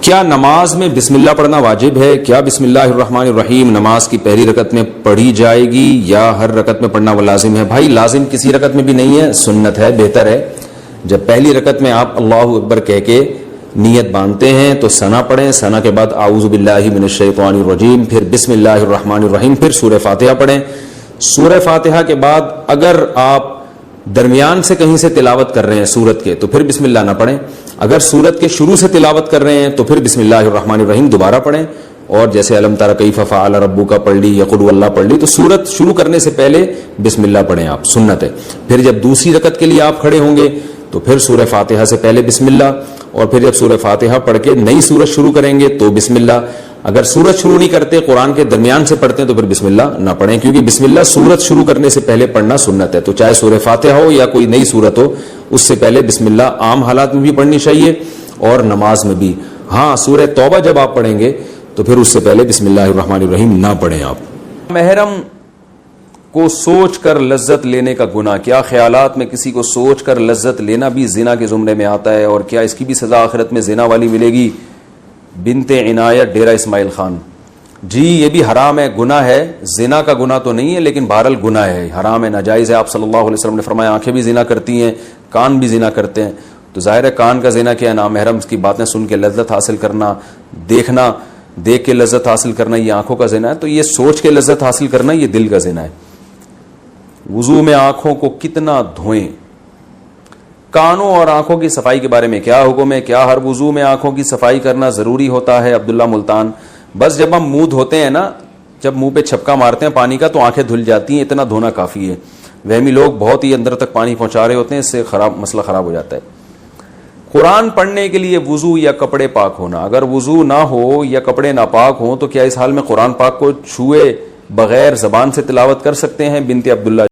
کیا نماز میں بسم اللہ پڑھنا واجب ہے؟ کیا بسم اللہ الرحمن الرحیم نماز کی پہلی رکعت میں پڑھی جائے گی یا ہر رکعت میں پڑھنا وہ لازم ہے؟ بھائی لازم کسی رکعت میں بھی نہیں ہے، سنت ہے، بہتر ہے جب پہلی رکعت میں آپ اللہ اکبر کہہ کے نیت باندھتے ہیں تو ثنا پڑھیں، ثنا کے بعد اعوذ باللہ من الشیطان الرجیم، پھر بسم اللہ الرحمن الرحیم، پھر سورہ فاتحہ پڑھیں۔ سورہ فاتحہ کے بعد اگر آپ درمیان سے کہیں سے تلاوت کر رہے ہیں سورت کے تو پھر بسم اللہ نہ پڑھیں، اگر سورت کے شروع سے تلاوت کر رہے ہیں تو پھر بسم اللہ الرحمن الرحیم دوبارہ پڑھیں، اور جیسے الم تر کیف فعل ربک پڑھ لی یا قل واللہ پڑھ لی تو سورت شروع کرنے سے پہلے بسم اللہ پڑھیں آپ، سنت ہے۔ پھر جب دوسری رکعت کے لیے آپ کھڑے ہوں گے تو پھر سورہ فاتحہ سے پہلے بسم اللہ، اور پھر جب سورہ فاتحہ پڑھ کے نئی سورت شروع کریں گے تو بسم اللہ۔ اگر سورت شروع نہیں کرتے، قرآن کے درمیان سے پڑھتے ہیں تو پھر بسم اللہ نہ پڑھیں، کیونکہ بسم اللہ سورت شروع کرنے سے پہلے پڑھنا سنت ہے۔ تو چاہے سورہ فاتحہ ہو یا کوئی نئی سورت ہو، اس سے پہلے بسم اللہ عام حالات میں بھی پڑھنی چاہیے اور نماز میں بھی۔ ہاں سورہ توبہ جب آپ پڑھیں گے تو پھر اس سے پہلے بسم اللہ الرحمن الرحیم نہ پڑھیں آپ۔ محرم کو سوچ کر لذت لینے کا گناہ، کیا خیالات میں کسی کو سوچ کر لذت لینا بھی زنا کے زمرے میں آتا ہے، اور کیا اس کی بھی سزا آخرت میں زنا والی ملے گی؟ بنت عنایت، ڈیرہ اسماعیل خان۔ جی یہ بھی حرام ہے، گناہ ہے، زنا کا گناہ تو نہیں ہے لیکن بہرحال گناہ ہے، حرام ہے، ناجائز ہے۔ آپ صلی اللہ علیہ وسلم نے فرمایا آنکھیں بھی زنا کرتی ہیں، کان بھی زنا کرتے ہیں، تو ظاہر ہے کان کا زنا کیا ہے؟ نامحرم کی باتیں سن کے لذت حاصل کرنا، دیکھنا، دیکھ کے لذت حاصل کرنا، یہ آنکھوں کا زنا ہے۔ تو یہ سوچ کے لذت حاصل کرنا یہ دل کا زنا ہے۔ وضو میں آنکھوں کو کتنا دھوئیں؟ کانوں اور آنکھوں کی صفائی کے بارے میں کیا حکم ہے؟ کیا ہر وضو میں آنکھوں کی صفائی کرنا ضروری ہوتا ہے؟ عبداللہ ملتان۔ بس جب ہم منہ دھوتے ہیں نا، جب منہ پہ چھپکا مارتے ہیں پانی کا تو آنکھیں دھل جاتی ہیں، اتنا دھونا کافی ہے۔ وہمی لوگ بہت ہی اندر تک پانی پہنچا رہے ہوتے ہیں، اس سے مسئلہ خراب ہو جاتا ہے۔ قرآن پڑھنے کے لیے وضو یا کپڑے پاک ہونا، اگر وضو نہ ہو یا کپڑے ناپاک ہوں تو کیا اس حال میں قرآن پاک کو چھوئے بغیر زبان سے تلاوت کر سکتے ہیں؟ بنت عبداللہ